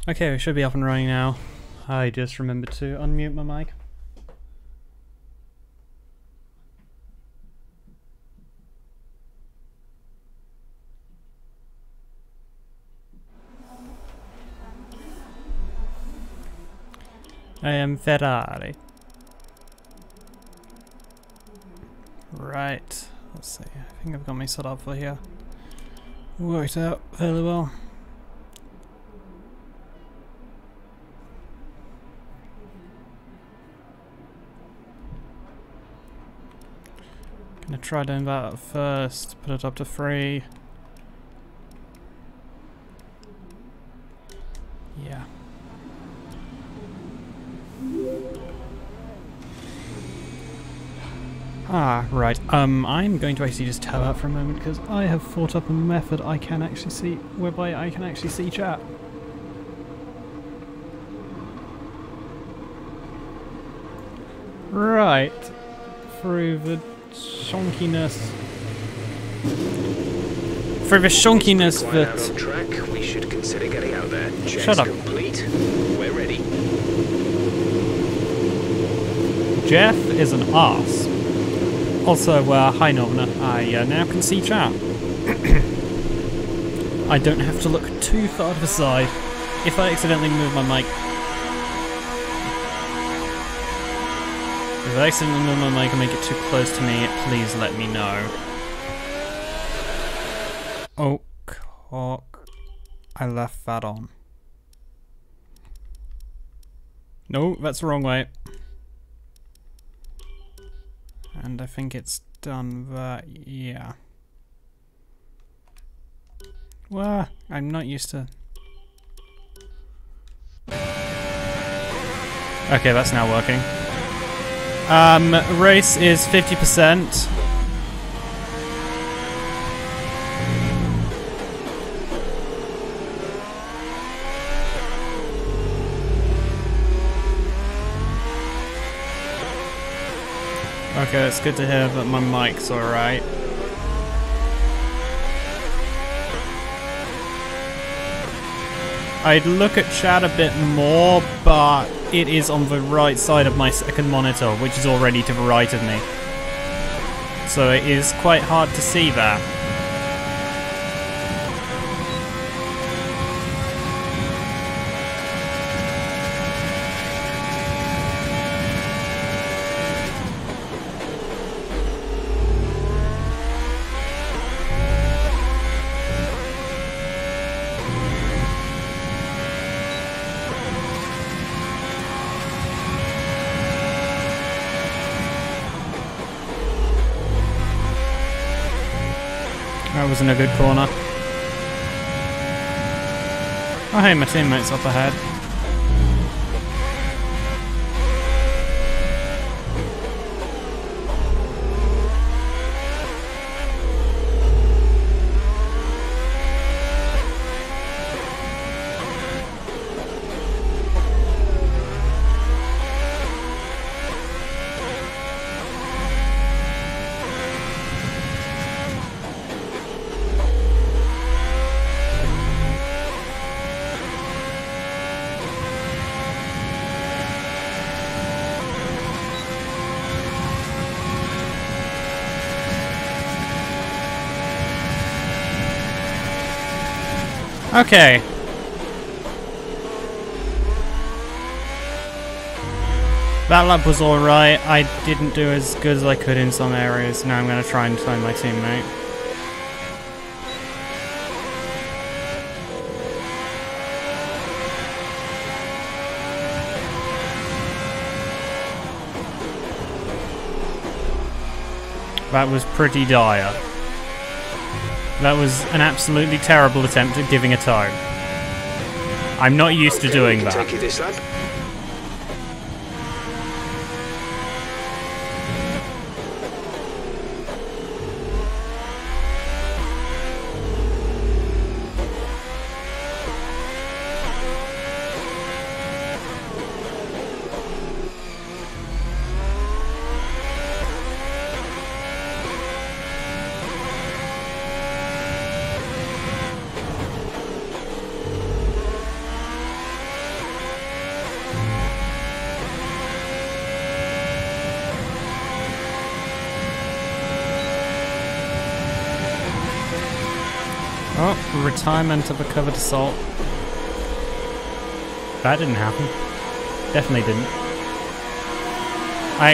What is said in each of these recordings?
Okay, we should be up and running now. I just remembered to unmute my mic. I am Ferrari. Right, let's see. I think I've got me set up for here. Worked out fairly well. Gonna try doing that first, put it up to 3. Yeah. Ah, right. I'm going to actually just tell out for a moment because I have thought up a method I can actually see, whereby I can actually see chat. Right. Through the shonkiness. For the shonkiness that... On track, we should consider getting out there. Shut up. Complete. We're ready. Jeff is an arse. Also, hi Novna, I now can see chat. I don't have to look too far to the side. If I accidentally move my mic... If I accidentally move my mic and make it too close to me, please let me know. Oh, cock. I left that on. No, that's the wrong way. And I think it's done that, yeah. Well, I'm not used to... Okay, that's now working. Race is 50%. Okay, it's good to hear that my mic's alright. I'd look at chat a bit more, but it is on the right side of my second monitor, which is already to the right of me. So it is quite hard to see that. That wasn't a good corner. Oh hey, my teammate's up ahead. Okay. That lap was alright. I didn't do as good as I could in some areas. Now I'm going to try and find my teammate. That was pretty dire. That was an absolutely terrible attempt at giving a tone. I'm not used to doing that. Take you this lap. Oh, retirement of a covered assault. That didn't happen. Definitely didn't. I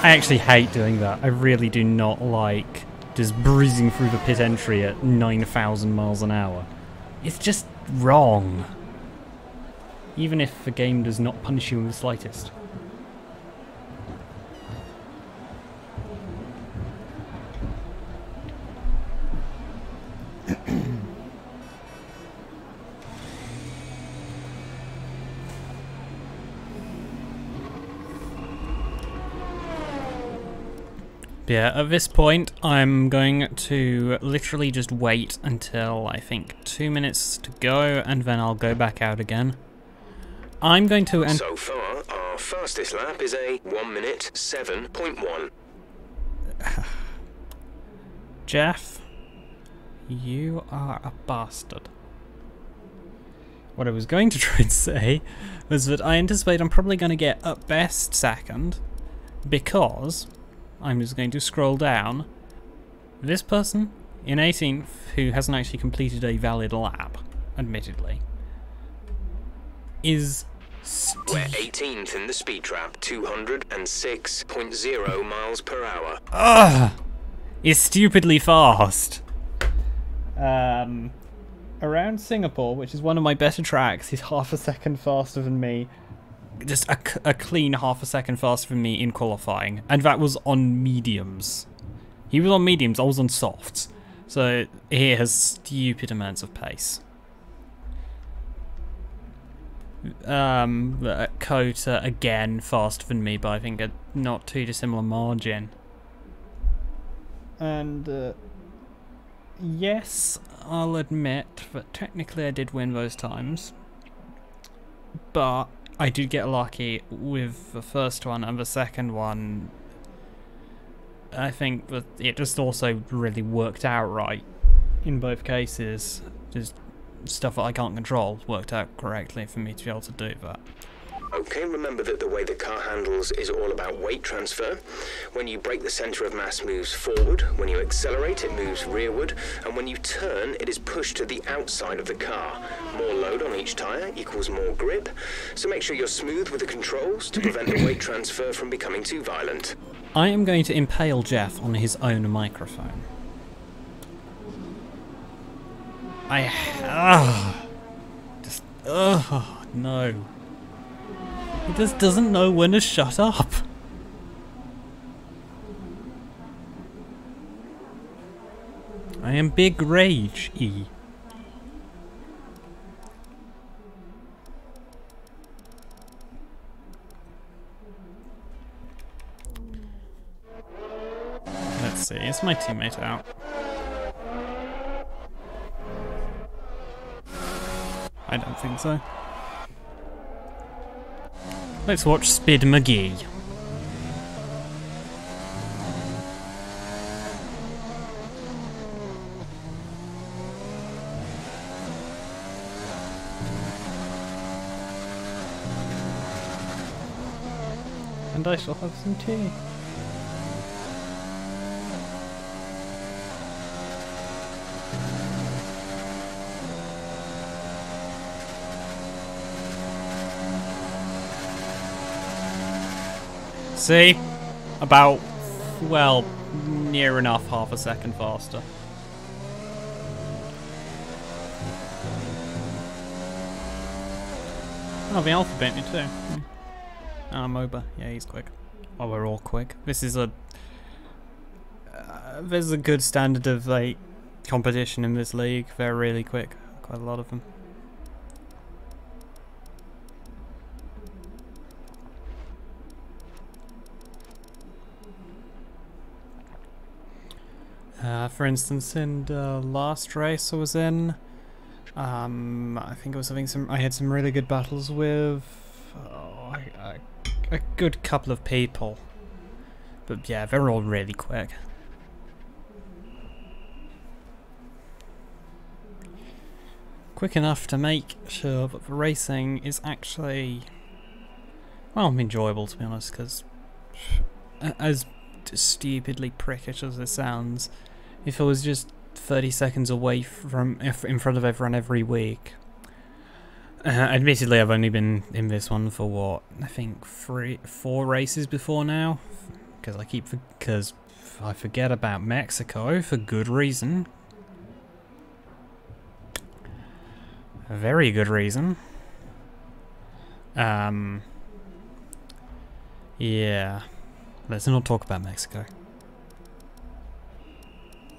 actually hate doing that. I really do not like just breezing through the pit entry at 9,000 miles an hour. It's just wrong. Even if the game does not punish you in the slightest. Yeah, at this point, I'm going to literally just wait until I think 2 minutes to go, and then I'll go back out again. I'm going to... So far, our fastest lap is a 1 minute 7.1. Jeff, you are a bastard. What I was going to try and say was that I anticipate I'm probably going to get at best second, because I'm just going to scroll down. This person in 18th, who hasn't actually completed a valid lap, admittedly, is... We're 18th in the speed trap, 206.0 miles per hour. Ugh! Is stupidly fast. Around Singapore, which is one of my better tracks, he's half a second faster than me. Just a clean half a second faster than me in qualifying. And that was on mediums. He was on mediums, I was on softs. So he has stupid amounts of pace. Kota again faster than me by I think a not too dissimilar margin. And yes, I'll admit that technically I did win those times, but I did get lucky with the first one, and the second one I think that it just also really worked out right in both cases. Just stuff that I can't control worked out correctly for me to be able to do that. Okay, remember that the way the car handles is all about weight transfer. When you brake, the center of mass moves forward. When you accelerate, it moves rearward. And when you turn, it is pushed to the outside of the car. More load on each tire equals more grip. So make sure you're smooth with the controls to prevent the weight transfer from becoming too violent. I am going to impale Jeff on his own microphone. No. He just doesn't know when to shut up. I am big rage, E. Let's see, is my teammate out? I don't think so. Let's watch Spid McGee. And I shall have some tea. See? About, well, near enough half a second faster. Oh, the Alpha beat me too. Ah, MOBA. Yeah, he's quick. Oh, we're all quick. This is a... there's a good standard of, like, competition in this league. They're really quick. Quite a lot of them. For instance, in the last race I was in, I think I was having I had some really good battles with a good couple of people, but yeah, they're all really quick. Quick enough to make sure that the racing is actually, well, enjoyable, to be honest, because as stupidly prickish as it sounds, if it was just 30 seconds away from in front of everyone every week. Admittedly, I've only been in this one for what, I think 4 races before now, because I forget about Mexico for good reason. A very good reason. Yeah. Let's not talk about Mexico.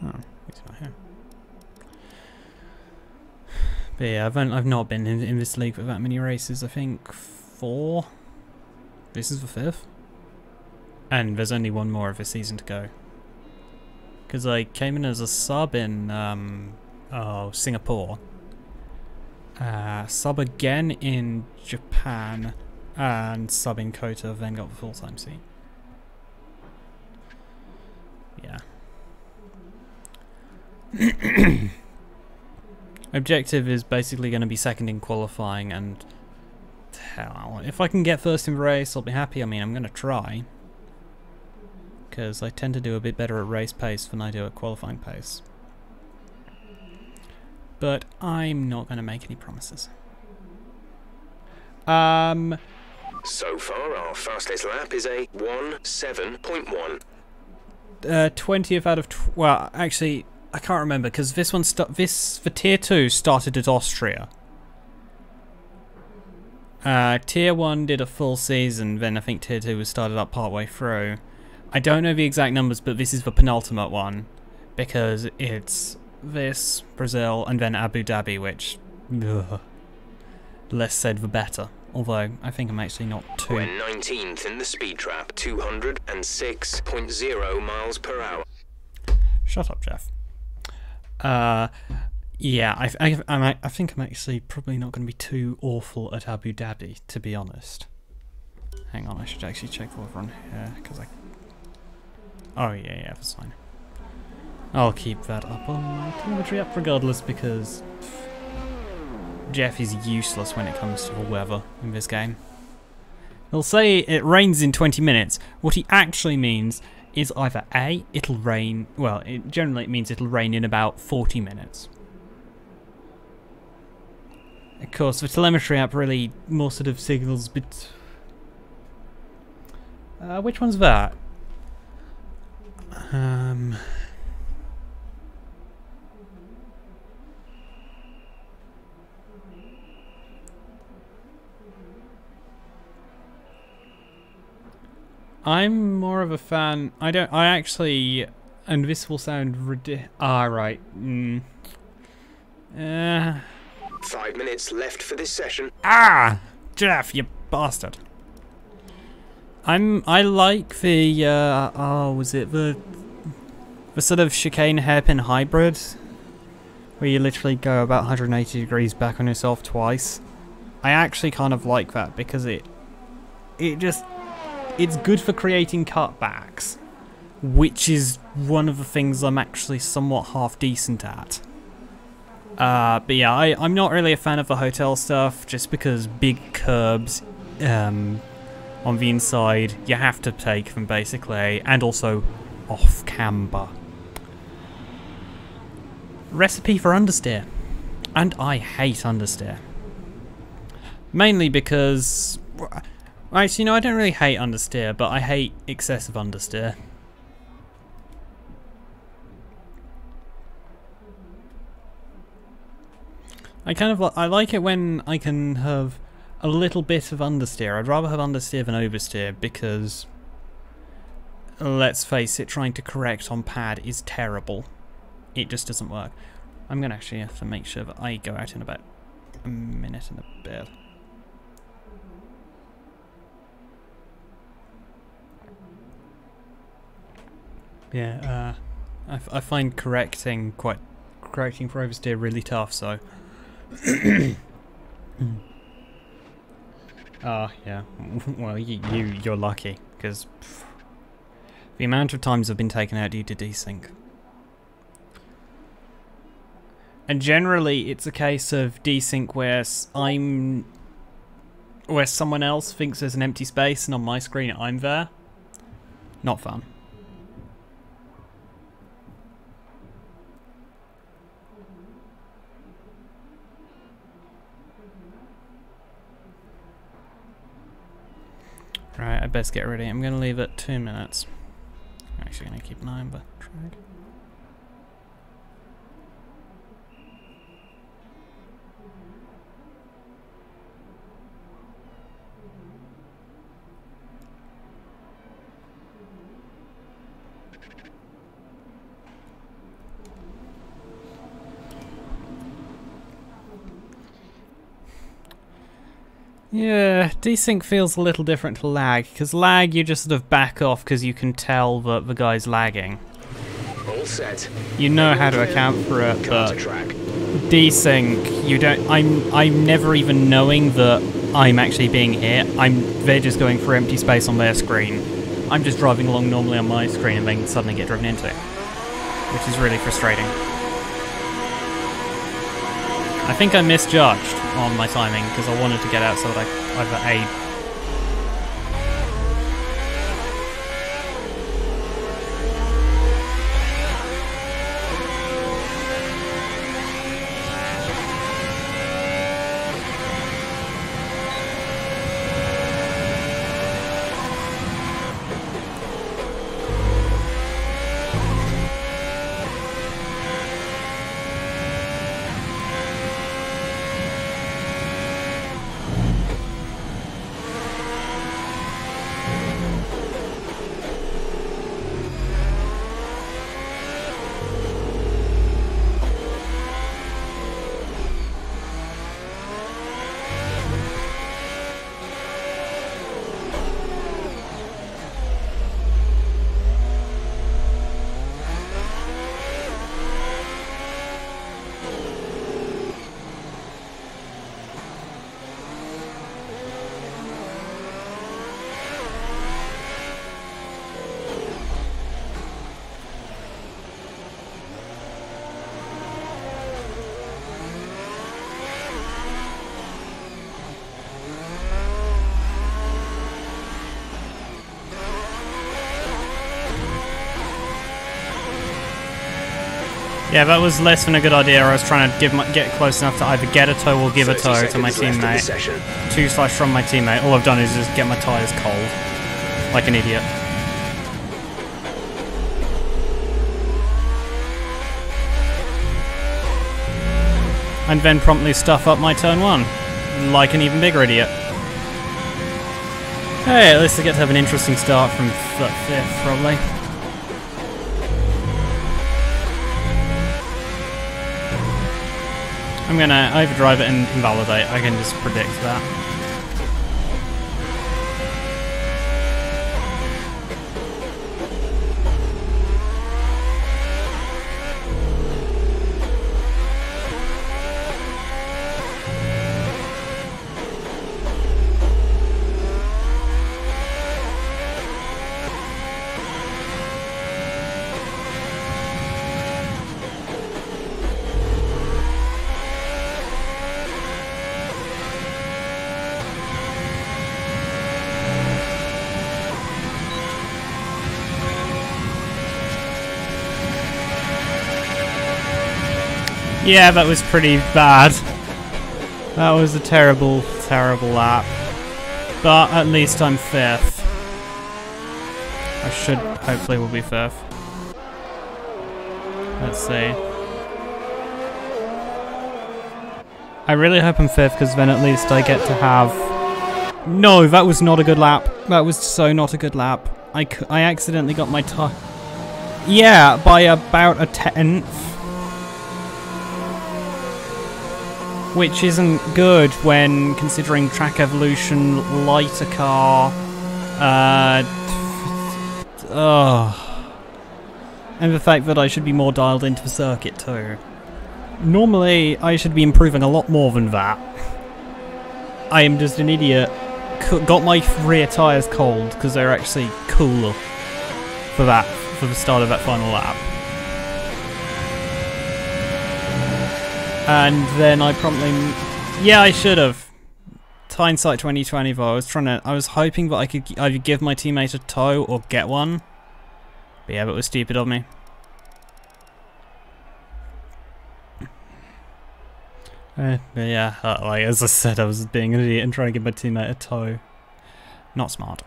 Oh, he's not here. But yeah, I've not been in this league for that many races. I think 4. This is the 5th. And there's only one more of the season to go. Because I came in as a sub in Singapore. Sub again in Japan. And sub in Kota, then got the full-time seat. Yeah. Objective is basically going to be second in qualifying, and hell, if I can get first in the race, I'll be happy. I mean, I'm going to try, because I tend to do a bit better at race pace than I do at qualifying pace. But I'm not going to make any promises. So far, our fastest lap is a 1:07.1. 20th out of well, actually, I can't remember because this one the tier 2 started at Austria. Tier 1 did a full season, then I think tier 2 was started up partway through. I don't know the exact numbers, but this is the penultimate one because it's this, Brazil, and then Abu Dhabi, which less said the better. Although, I think I'm actually not too... We're 19th in the speed trap, 206.0 miles per hour. Shut up, Jeff. Yeah, I think I'm actually probably not going to be too awful at Abu Dhabi, to be honest. Hang on, I should actually check over on here, because I... Oh, yeah, that's fine. I'll keep that up on my telemetry up regardless, because... Jeff is useless when it comes to the weather in this game. He'll say it rains in 20 minutes. What he actually means is either A, it'll rain, well, generally it means it'll rain in about 40 minutes. Of course, the telemetry app really more sort of signals bit... which one's that? I'm more of a fan. I actually, and this will sound ridiculous. Right. 5 minutes left for this session. Jeff, you bastard. I like the was it the sort of chicane hairpin hybrid where you literally go about 180 degrees back on yourself twice. I actually kind of like that because it's good for creating cutbacks, which is one of the things I'm actually somewhat half decent at. But yeah, I'm not really a fan of the hotel stuff, just because big curbs on the inside, you have to take them basically, and also off camber. Recipe for understeer. And I hate understeer. Mainly because... Actually, no, I don't really hate understeer, but I hate excessive understeer. I like it when I can have a little bit of understeer. I'd rather have understeer than oversteer because, let's face it, trying to correct on pad is terrible. It just doesn't work. I'm going to actually have to make sure that I go out in about a minute and a bit. Yeah, I find correcting for oversteer really tough, so... yeah. Well, you're lucky, because the amount of times I've been taken out due to desync. And generally, it's a case of desync where someone else thinks there's an empty space, and on my screen I'm there. Not fun. Right, I best get ready. I'm gonna leave it 2 minutes. I'm actually gonna keep an eye on the track. Yeah, desync feels a little different to lag, because lag you just sort of back off because you can tell that the guy's lagging. All set. You know how to account for it, but desync, you don't. I'm never even knowing that I'm actually being hit. They're just going for empty space on their screen. I'm just driving along normally on my screen and then suddenly get driven into, which is really frustrating. I think I misjudged on my timing because I wanted to get out so that I either A, yeah, that was less than a good idea. I was trying to get close enough to either get a tow or give a tow to my teammate. 2/ from my teammate. All I've done is just get my tyres cold. Like an idiot. And then promptly stuff up my turn 1. Like an even bigger idiot. Hey, at least I get to have an interesting start from 5th, probably. I'm gonna overdrive it and invalidate. I can just predict that. Yeah, that was pretty bad. That was a terrible, terrible lap. But at least I'm 5th. I should, hopefully will be 5th. Let's see. I really hope I'm 5th because then at least I get to have... No, that was not a good lap. That was so not a good lap. I accidentally got my tire... Yeah, by about a 10th. Which isn't good when considering track evolution, lighter car, and the fact that I should be more dialed into the circuit too. Normally, I should be improving a lot more than that. I am just an idiot. Got my rear tyres cold because they're actually cooler for the start of that final lap. And then I promptly... Yeah, I should have. Hindsight 2020 though, I was hoping that I could either give my teammate a tow or get one. But yeah, that was stupid of me. But yeah, like as I said, I was being an idiot and trying to give my teammate a tow. Not smart.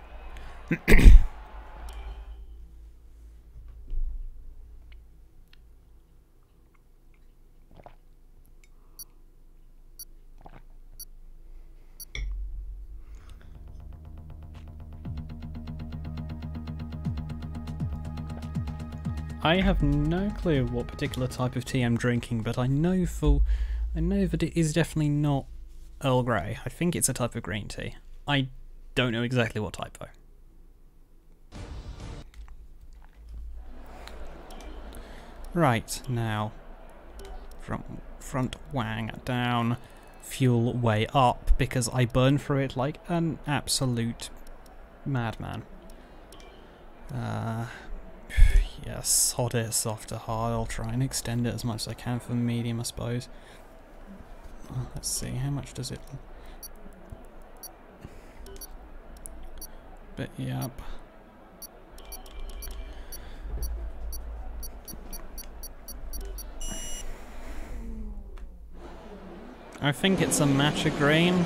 I have no clue what particular type of tea I'm drinking, but I know that it is definitely not Earl Grey. I think it's a type of green tea. I don't know exactly what type though. Right, now front wang down, fuel way up, because I burn through it like an absolute madman. Yes, hot air, softer, hard. I'll try and extend it as much as I can for medium, I suppose. Let's see, how much does it... But yep. I think it's a matcha green.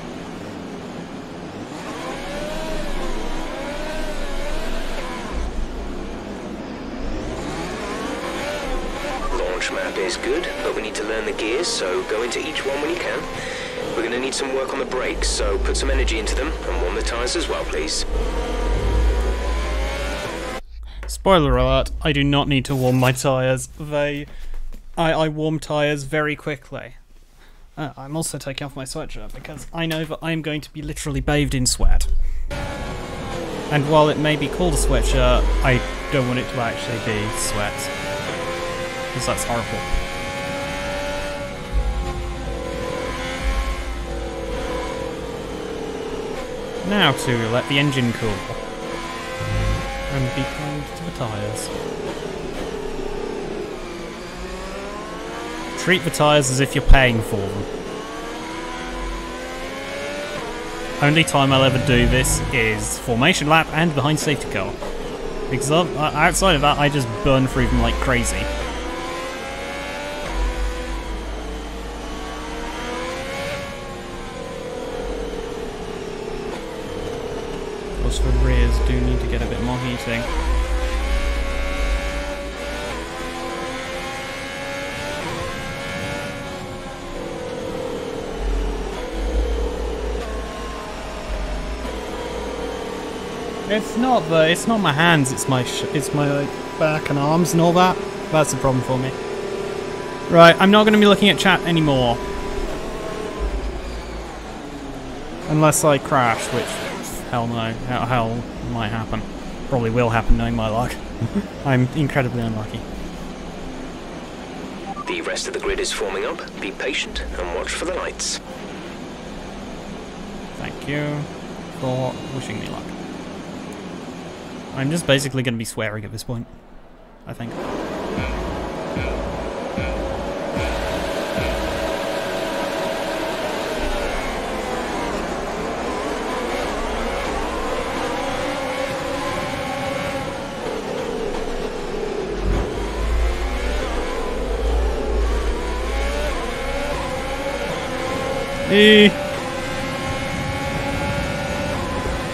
Launch map is good, but we need to learn the gears, so go into each one when you can. We're going to need some work on the brakes, so put some energy into them and warm the tyres as well, please. Spoiler alert, I do not need to warm my tyres. I warm tyres very quickly. I'm also taking off my sweatshirt because I know that I'm going to be literally bathed in sweat. And while it may be called a sweatshirt, I don't want it to actually be sweat. Because that's horrible. Now to let the engine cool. And be kind to the tyres. Treat the tyres as if you're paying for them. Only time I'll ever do this is formation lap and behind safety car. Because outside of that, I just burn through them like crazy. Of course, the rears do need to get a bit more heating. It's not my hands. It's my like, back and arms and all that. That's the problem for me. Right, I'm not going to be looking at chat anymore, unless I crash, which hell no, hell might happen. Probably will happen, knowing my luck. I'm incredibly unlucky. The rest of the grid is forming up. Be patient and watch for the lights. Thank you for wishing me luck. I'm just basically going to be swearing at this point, I think.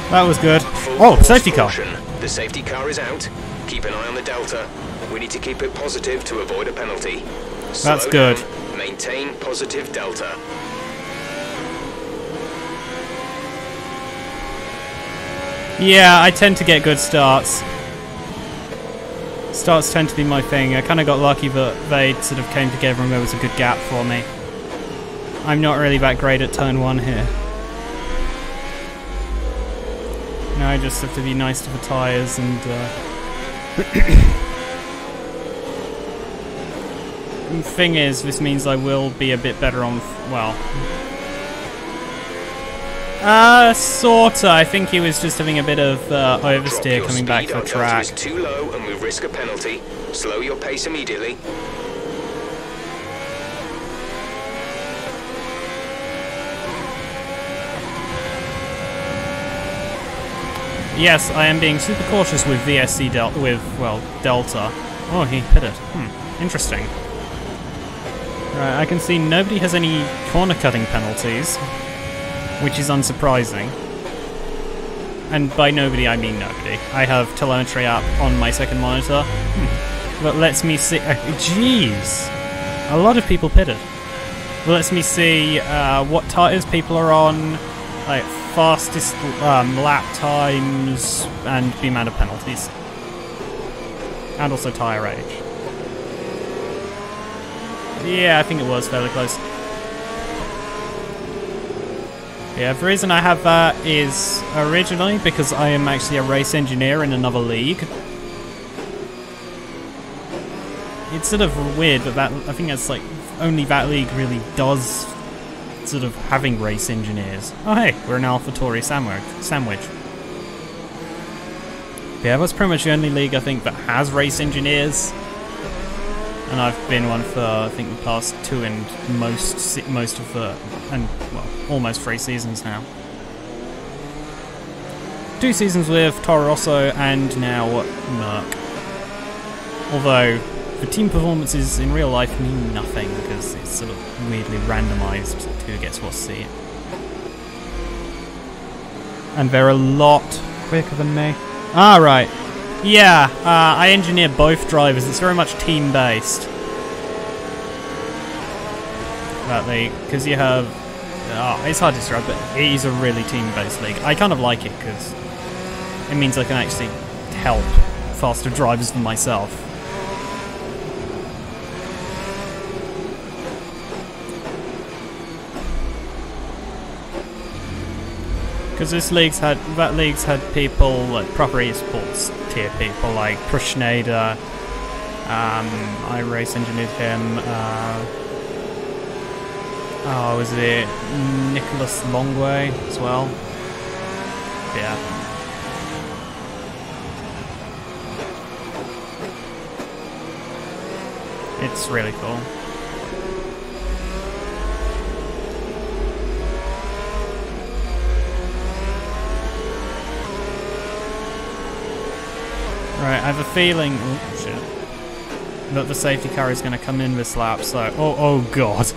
That was good. Oh, safety car. The safety car is out. Keep an eye on the delta. We need to keep it positive to avoid a penalty. That's good. Down. Maintain positive delta. Yeah, I tend to get good starts. Starts tend to be my thing. I kind of got lucky that they sort of came together and there was a good gap for me. I'm not really that great at turn one here. Now I just have to be nice to the tyres and the thing is, this means I will be a bit better on, well... sorta. I think he was just having a bit of oversteer coming back to the track. Is too low and we risk a penalty. Slow your pace immediately. Yes, I am being super cautious with VSC Delta. Oh, he hit it. Interesting. Right, I can see nobody has any corner cutting penalties, which is unsurprising. and by nobody I mean nobody, I have telemetry up on my second monitor that lets me see. Jeez, a lot of people pitted. It lets me see what tires people are on, like fastest lap times, and the amount of penalties, and also tire age. Yeah, I think it was fairly close. Yeah, the reason I have that is originally because I am actually a race engineer in another league. It's sort of weird, but that I think that's like only that league really does sort of having race engineers. Oh hey, we're an AlphaTauri sandwich. Yeah, that's pretty much the only league I think that has race engineers. And I've been one for, I think, the past 2 and most of the, and well, almost 3 seasons now. 2 seasons with Toro Rosso and now Merc. Although the team performances in real life mean nothing because it's sort of weirdly randomised to who gets what seat. And they're a lot quicker than me. Ah, right. Yeah, I engineer both drivers. It's very much team-based. Because you have... Oh, it's hard to describe, but it is a really team-based league. I kind of like it because it means I can actually help faster drivers than myself. Because that league's had people, like proper esports tier people, like Schneider, I race engineered him, was it Nicholas Longway as well? Yeah. It's really cool. Right, I have a feeling that the safety car is going to come in this lap, so... Oh god.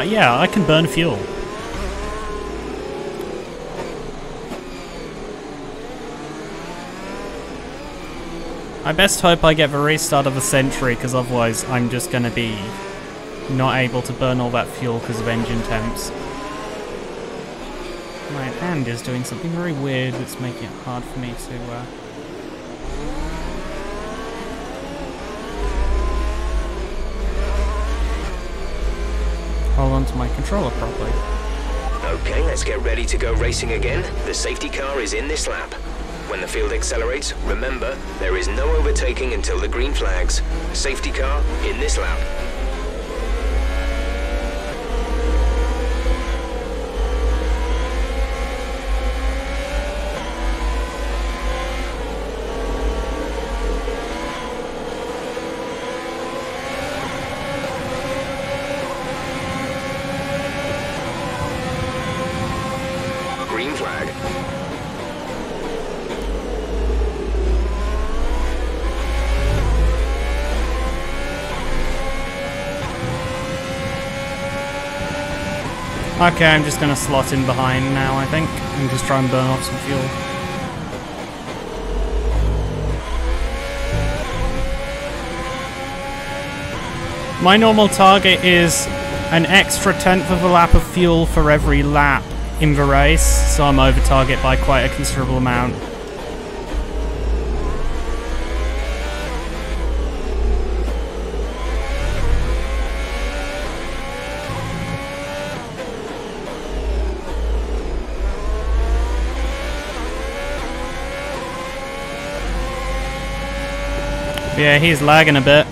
Yeah, I can burn fuel. I best hope I get the restart of the century, because otherwise I'm just going to be not able to burn all that fuel because of engine temps. My hand is doing something very weird that's making it hard for me to... hold on to my controller properly. Okay, let's get ready to go racing again. The safety car is in this lap. When the field accelerates, remember, there is no overtaking until the green flags. Safety car in this lap. Green flag. Okay, I'm just going to slot in behind now, I think, and just try and burn off some fuel. My normal target is an extra 1/10 of a lap of fuel for every lap in the race, so I'm over target by quite a considerable amount. Yeah, he's lagging a bit.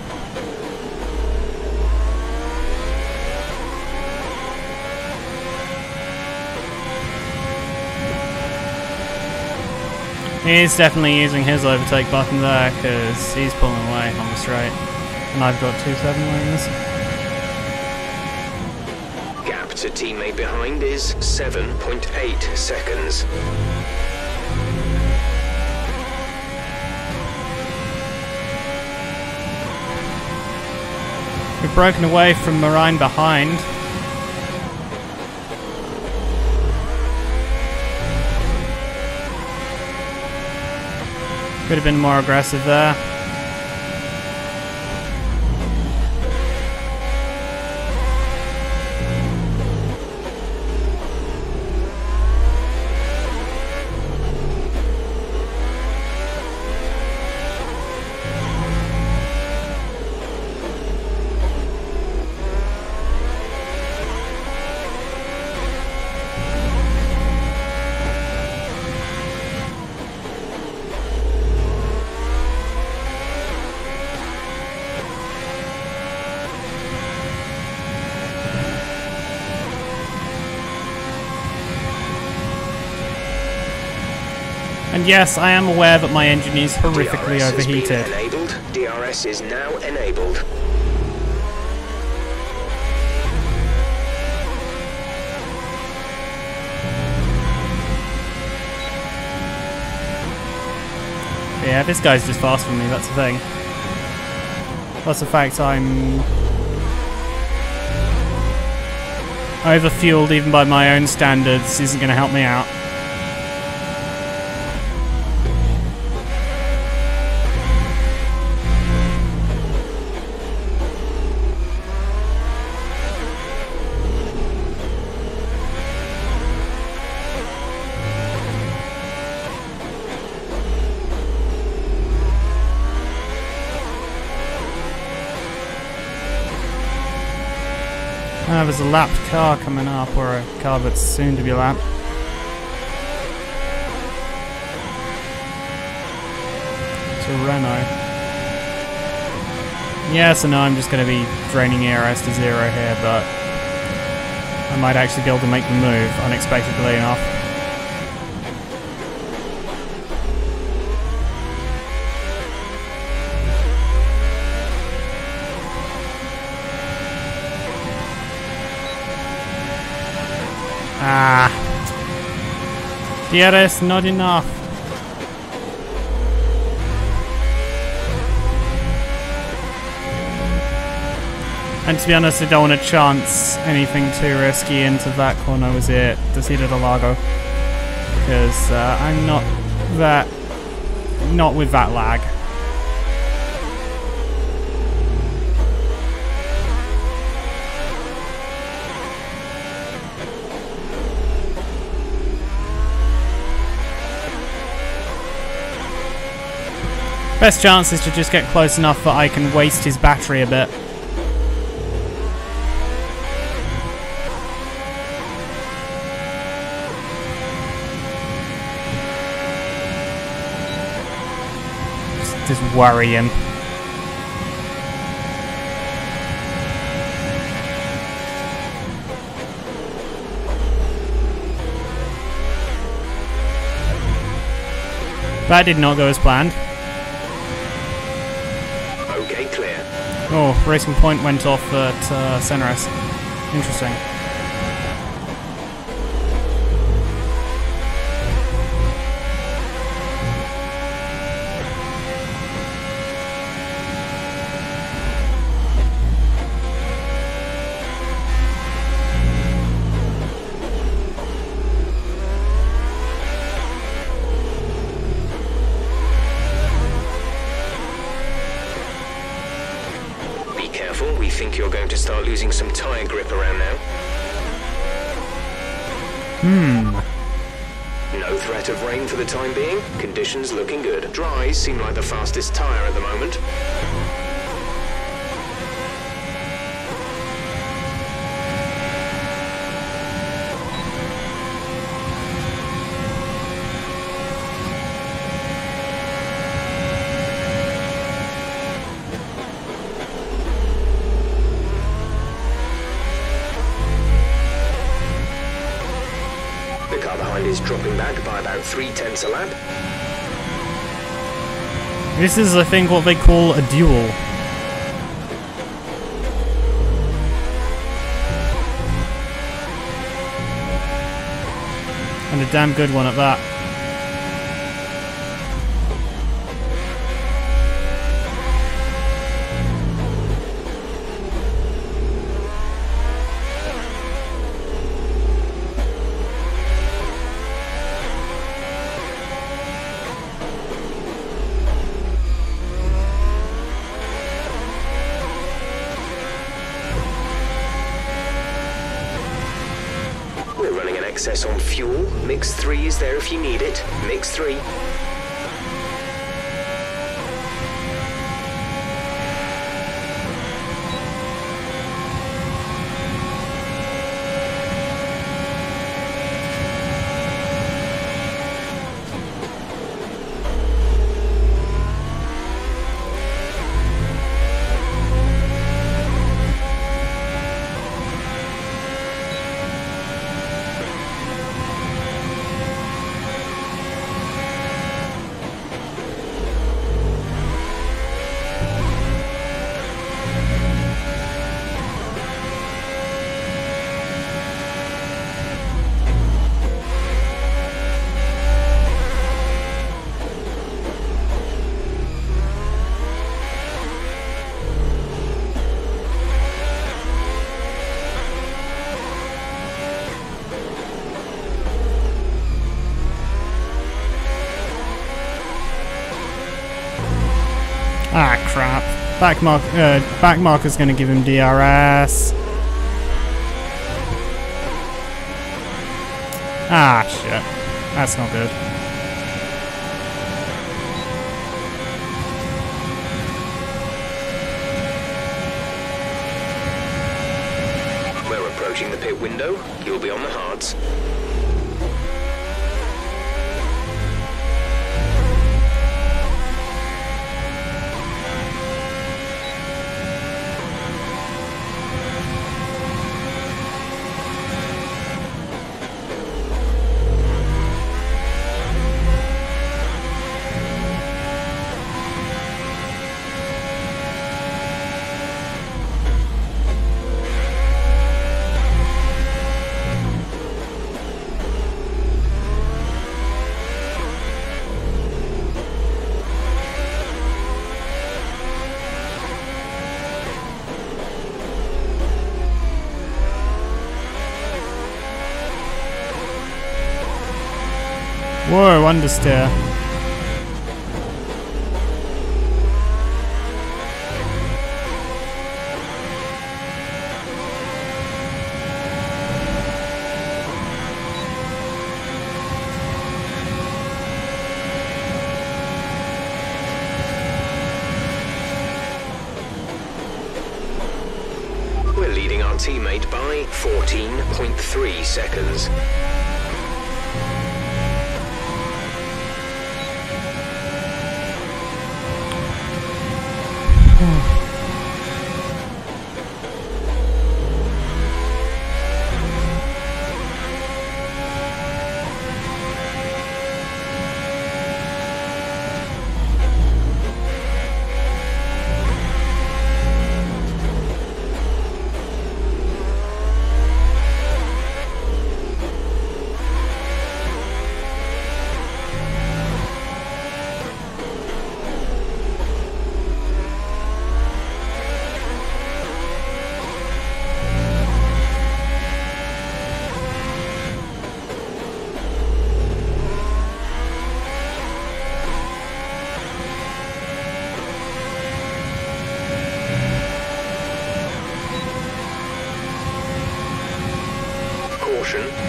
He's definitely using his overtake button there because he's pulling away on the straight. And I've got 2.7 lanes. Gap to teammate behind is 7.8 seconds. We've broken away from Marine behind. Could have been more aggressive there. And yes, I am aware that my engine is horrifically DRS overheated. Has been enabled. DRS is now enabled. Yeah, this guy's just faster than me, that's the thing. Plus the fact I'm overfueled even by my own standards isn't going to help me out. There's a lapped car coming up, or a car that's soon to be lapped. It's a Renault. Yeah, so now I'm just going to be draining ERS to 0 here, but I might actually be able to make the move, unexpectedly enough. Ah, DRS not enough. And to be honest, I don't want to chance anything too risky into that corner. Was it Descida del Lago? Because I'm not with that lag. Best chance is to just get close enough that I can waste his battery a bit. Just worry him. That did not go as planned. Oh, racing point went off at Senres. Interesting. We think you're going to start losing some tyre grip around now. No threat of rain for the time being. Conditions looking good. Dries seem like the fastest tyre at the moment. The car behind is dropping back by about 0.3 a lap. This is, I think, what they call a duel. And a damn good one at that. We're running an excess on fuel. Mix 3 is there if you need it. Mix 3. Ah, crap. Back marker's gonna give him DRS. Ah, shit. That's not good. We're approaching the pit window. You'll be on the hards. Whoa, understeer. We're leading our teammate by 14.3 seconds.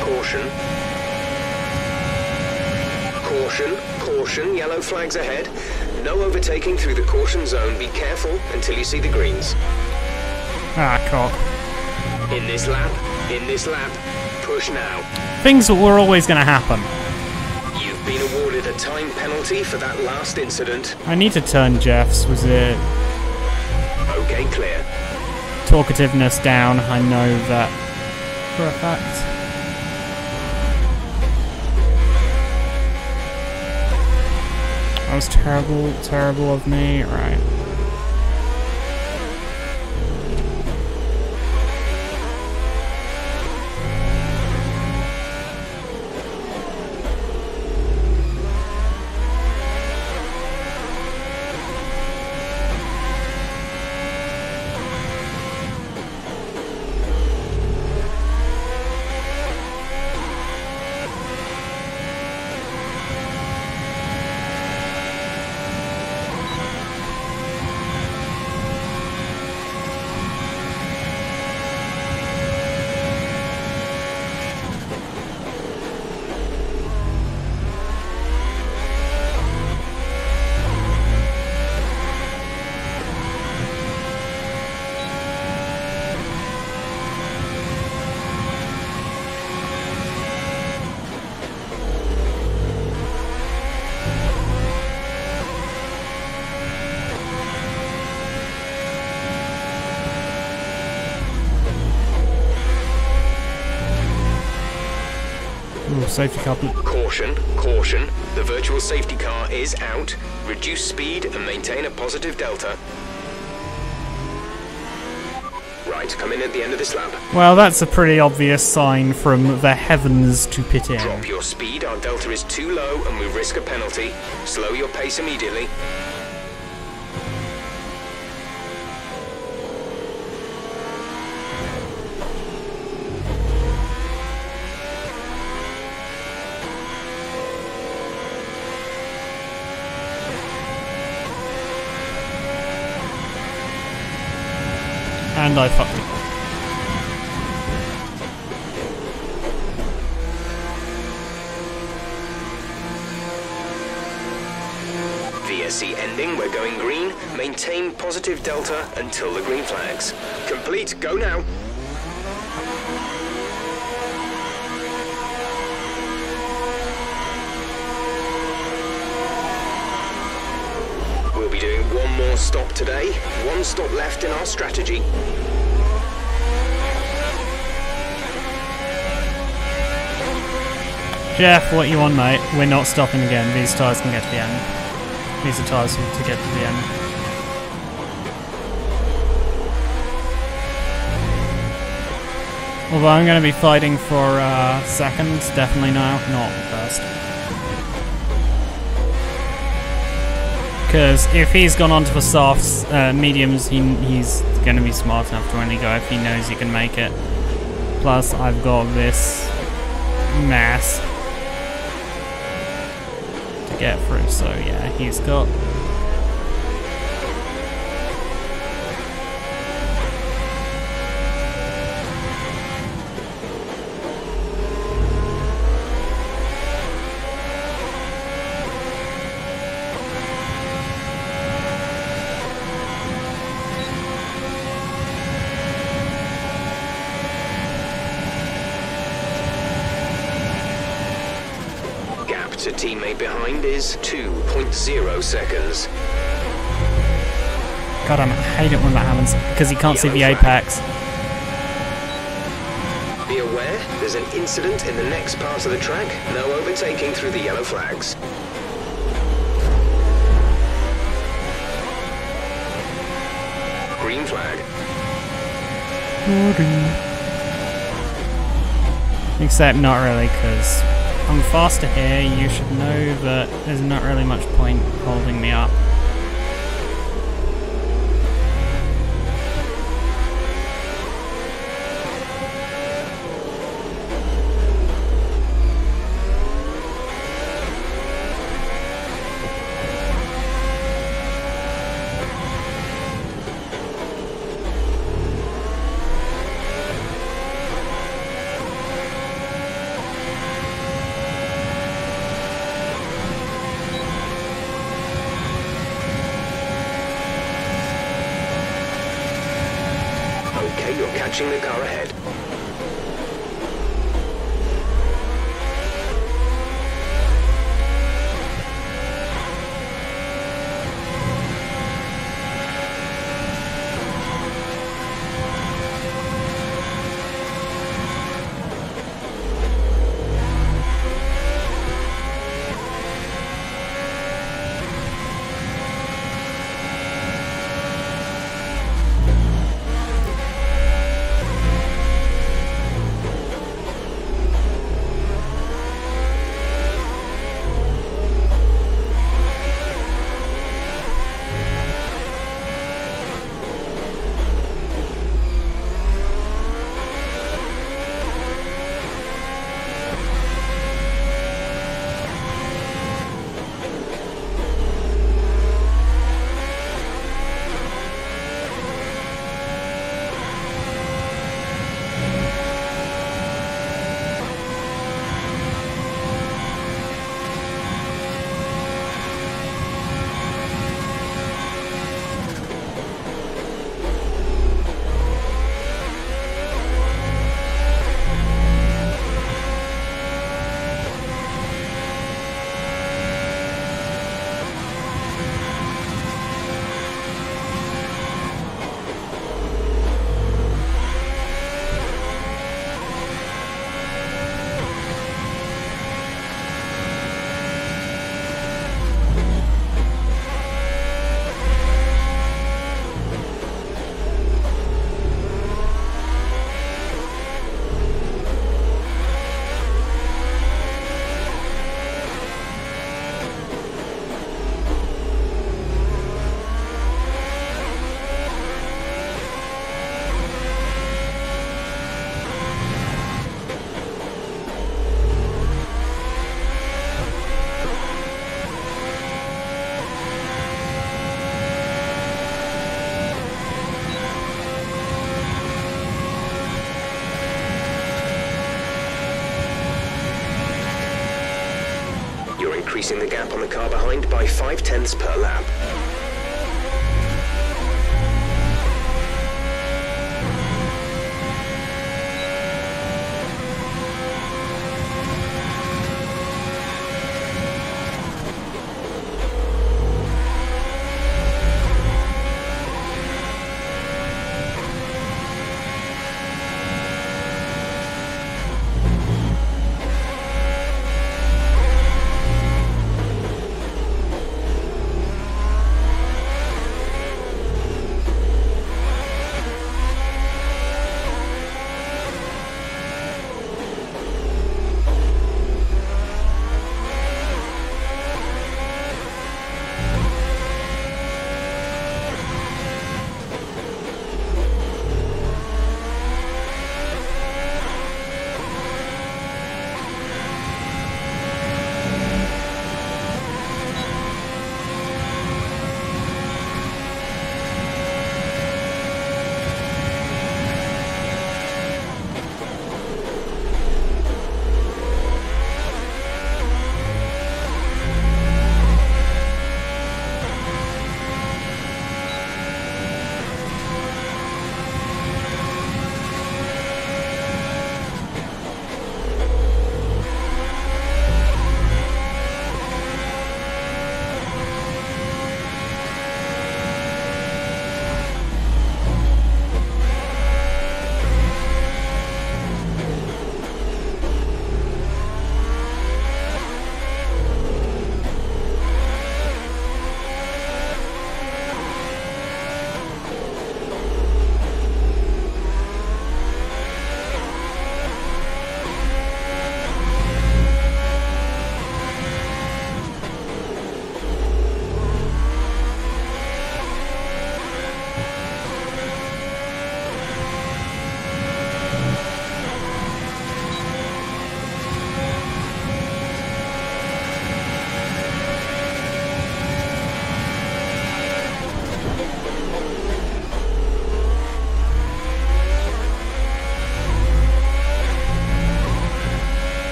Caution. Caution, caution, yellow flags ahead. No overtaking through the caution zone. Be careful until you see the greens. Ah, cock. In this lap, push now. Things were always going to happen. You've been awarded a time penalty for that last incident. I need to turn Jeff's, was it Okay, clear. talkativeness down? I know that for a fact. That was terrible of me. Right. Oh, safety car. Caution, caution. The virtual safety car is out. Reduce speed and maintain a positive delta. Right, come in at the end of this lap. Well, that's a pretty obvious sign from the heavens to pit in. Drop your speed, our delta is too low and we risk a penalty. Slow your pace immediately. And I fucked it. VSC ending, we're going green. Maintain positive delta until the green flags. Complete, go now. We'll be doing one more stop today. One stop left in our strategy. Jeff, what you want, mate? We're not stopping again. These tyres can get to the end. These are tyres to get to the end. Although I'm going to be fighting for second, definitely now, not first. Because if he's gone on to the softs, mediums, he's going to be smart enough to only go if he knows he can make it. Plus, I've got this mass to get through, so yeah, he's got... To teammate behind is 2.0 seconds. God damn it, I hate it when that happens, because he can't see the apex. Be aware, there's an incident in the next part of the track. No overtaking through the yellow flags. Green flag. Except not really, because I'm faster here. You should know that there's not really much point holding me up. Okay, you're catching the car ahead. increasing the gap on the car behind by 0.5 per lap.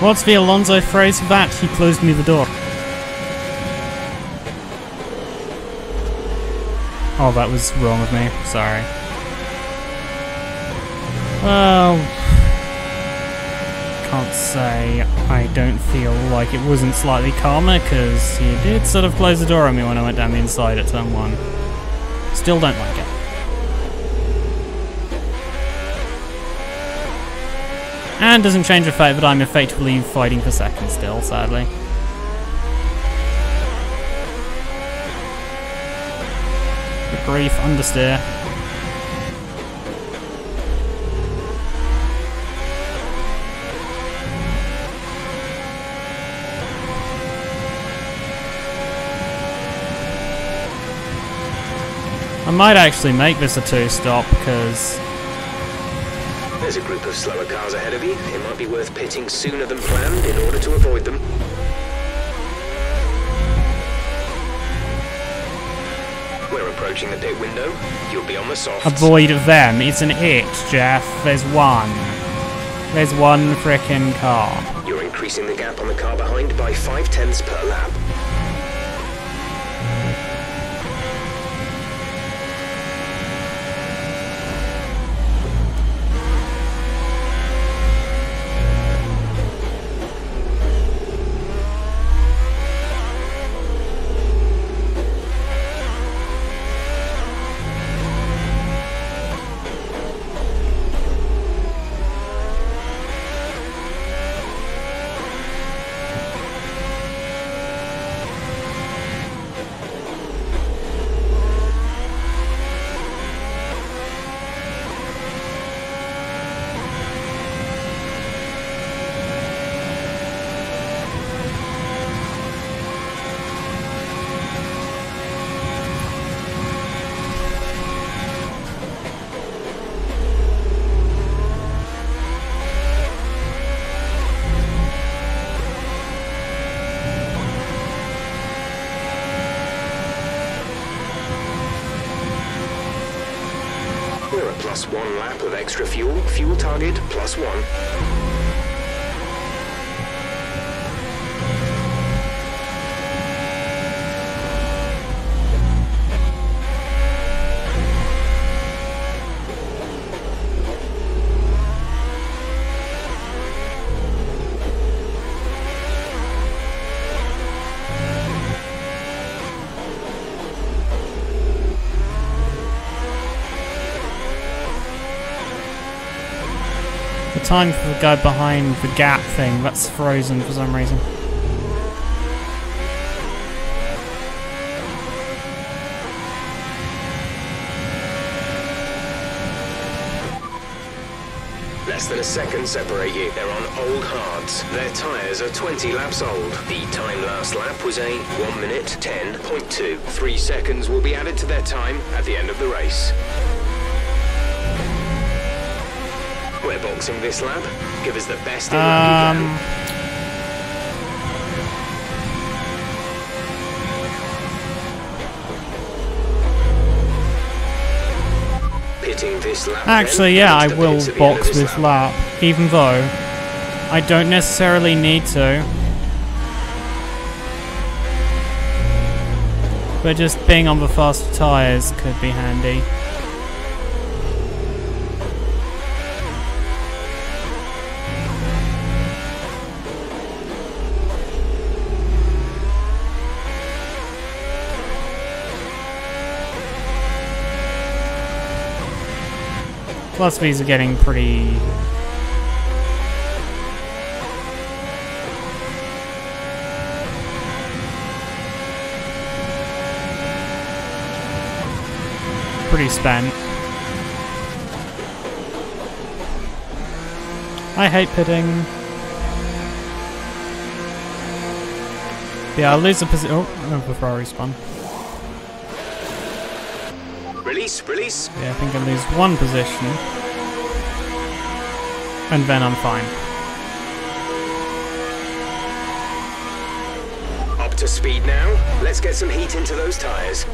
What's the Alonso phrase for that? He closed me the door. Oh, that was wrong of me. Sorry. Well, can't say I don't feel like it wasn't slightly calmer, because he did sort of close the door on me when I went down the inside at turn 1. Still don't like it. And doesn't change the fact that I'm effectively fighting for second still, sadly. Good grief, understeer. I might actually make this a 2-stop, because there's a group of slower cars ahead of you. It might be worth pitting sooner than planned in order to avoid them. We're approaching the pit window. You'll be on the softs. Avoid them. It's an it, Jeff. There's one. There's one frickin' car. You're increasing the gap on the car behind by 0.5 per lap. We're at +1 lap of extra fuel. Fuel target +1. time for the guy behind the gap thing. That's frozen for some reason. Less than a second separate you. They're on old hards. Their tyres are 20 laps old. The time last lap was a 1 minute 10.2. 3 seconds will be added to their time at the end of the race. We're boxing this lap. Give us the best in lap you can. Pitting this lap. Actually, yeah, I will box this lap, even though I don't necessarily need to. But just being on the faster tyres could be handy. Plus these are getting pretty... pretty spent. I hate pitting. Yeah, I'll lose a position. Oh, the Ferrari spun. Release. Yeah, I think I lose one position. And then I'm fine. Up to speed now. Let's get some heat into those tyres.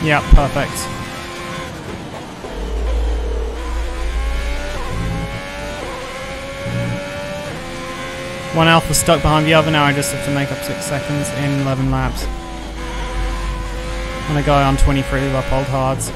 Yeah, perfect. One Alpha stuck behind the other, now I just have to make up 6 seconds in 11 laps. And I go on 23 lap old hards.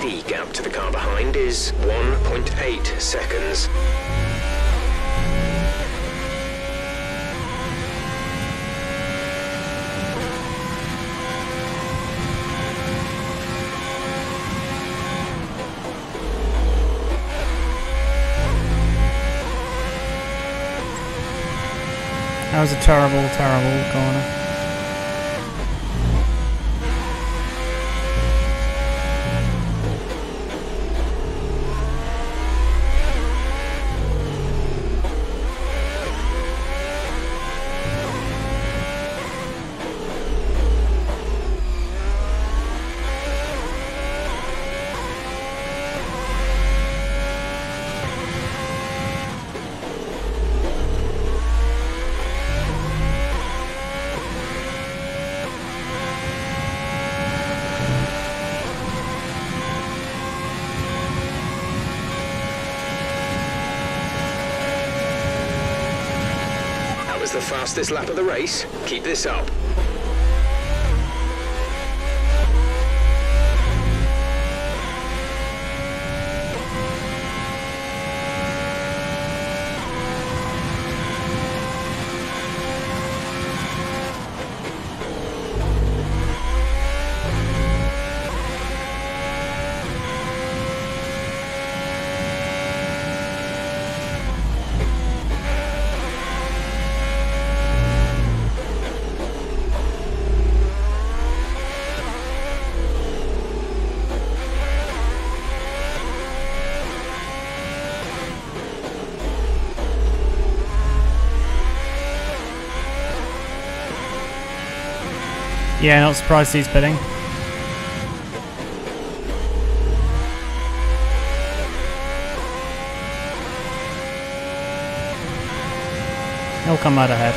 The gap to the car behind is 1.8 seconds. That was a terrible, terrible corner. Was the fastest lap of the race. Keep this up. Yeah, not surprised he's pitting. He'll come out ahead.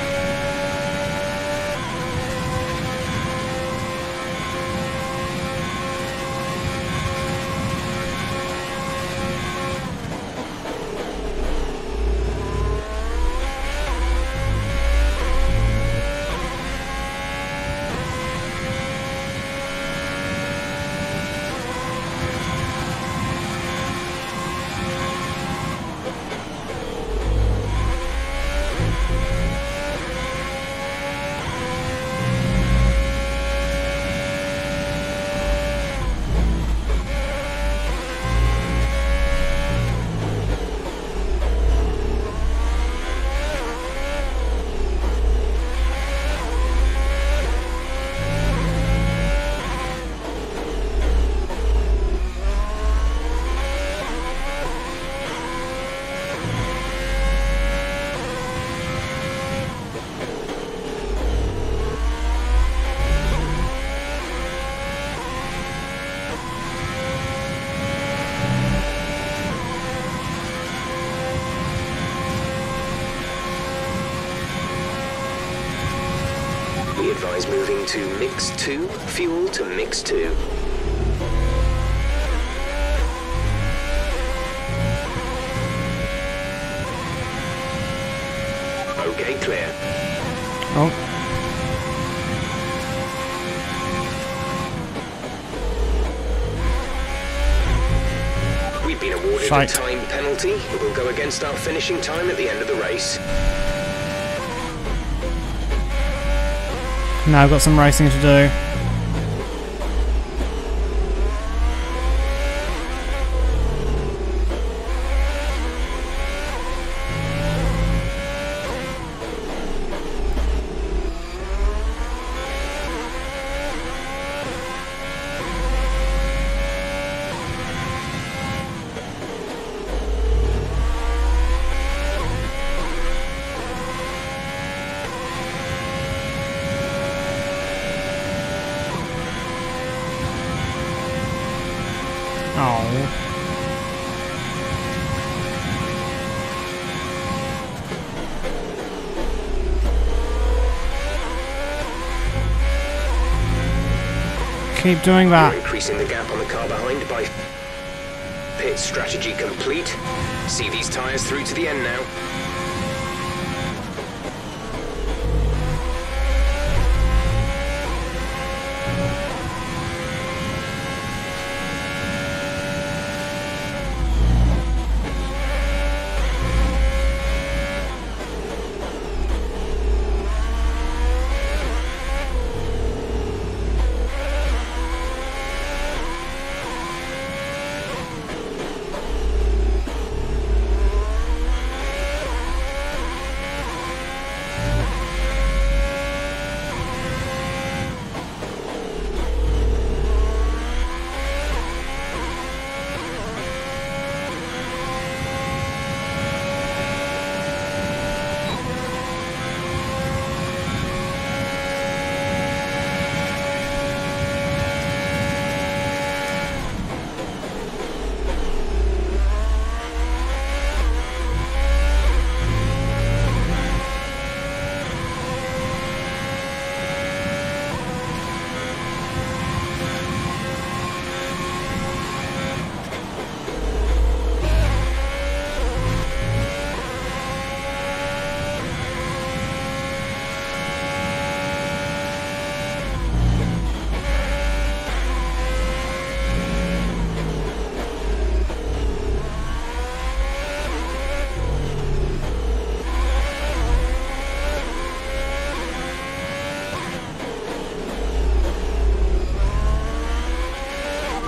We advise moving to mix 2, fuel to mix 2. Okay, clear. Oh. We've been awarded Shite. a time penalty. It will go against our finishing time at the end of the race. Now I've got some racing to do. Oh. Keep doing that. We're increasing the gap on the car behind by pit strategy complete. See these tyres through to the end now.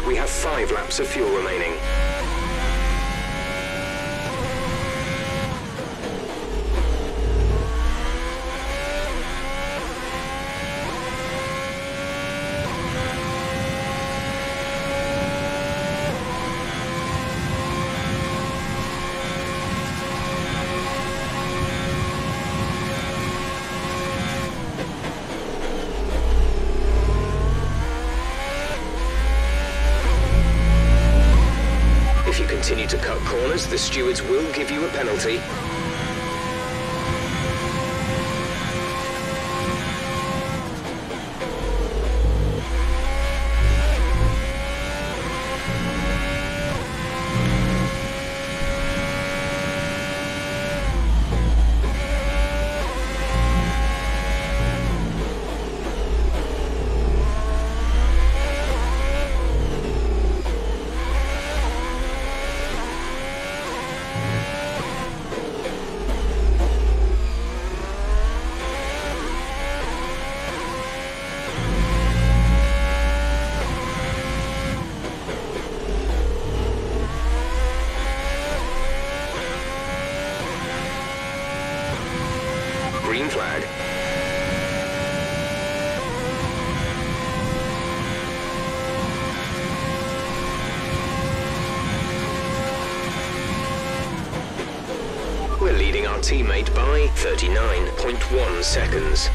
We have 5 laps of fuel remaining. If you continue to cut corners, the stewards will give you a penalty. teammate by 39.1 seconds.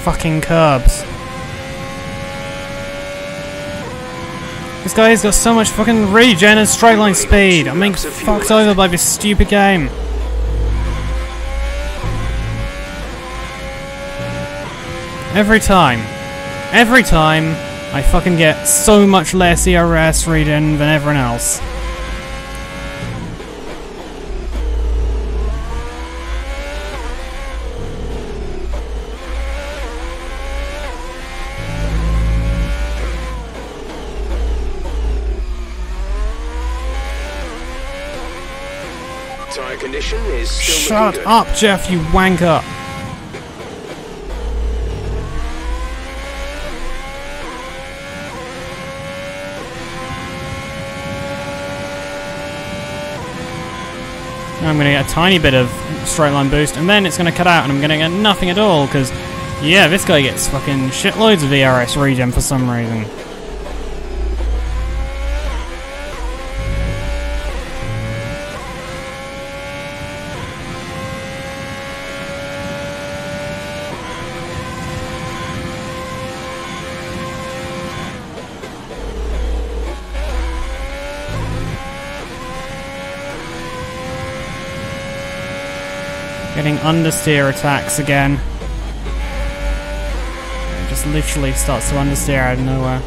Fucking curbs. This guy's got so much fucking regen and straight line speed. I'm being fucked over by this stupid game. Every time, I fucking get so much less ERS regen than everyone else. Tyre condition is still Shut looking good. up, Jeff, you wanker! I'm gonna get a tiny bit of straight line boost, and then it's gonna cut out, and I'm gonna get nothing at all, because, yeah, this guy gets fucking shitloads of ERS regen for some reason. Getting understeer attacks again. It just literally starts to understeer out of nowhere.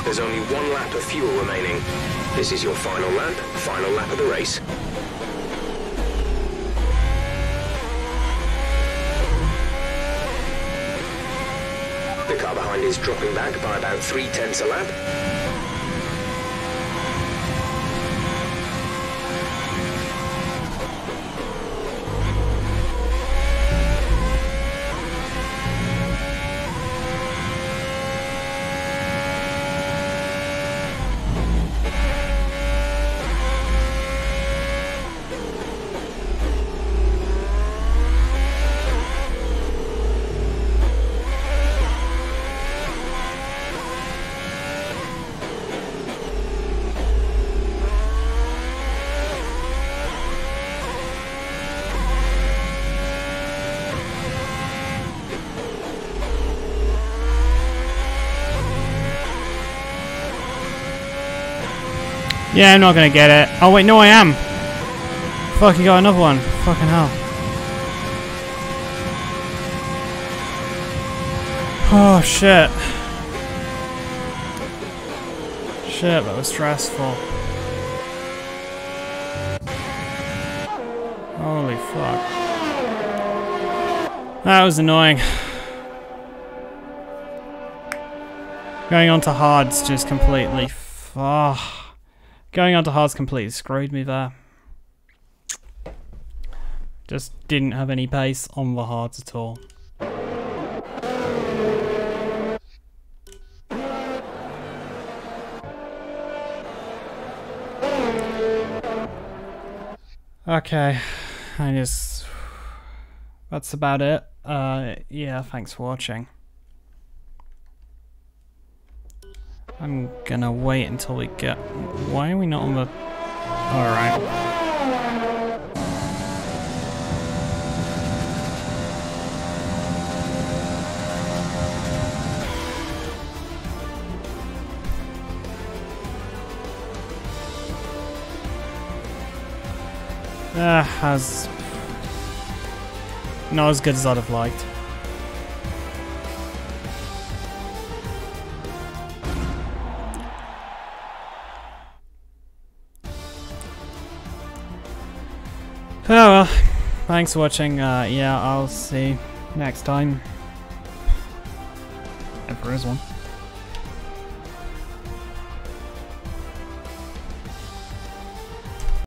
There's only one lap of fuel remaining. This is your final lap of the race. The car behind is dropping back by about 0.3 a lap. Yeah, I'm not gonna get it. Oh wait, no I am! Fuck, you got another one. Fucking hell. Oh shit. Shit, that was stressful. Holy fuck. That was annoying. Going on to hards just completely... Going on to hards completely screwed me there. Just didn't have any pace on the hards at all. Okay, that's about it. Yeah, thanks for watching. I'm gonna wait until we get... Why are we not on the... Alright. Has not as good as I'd have liked. Oh well, thanks for watching. Yeah, I'll see you next time. If there is one.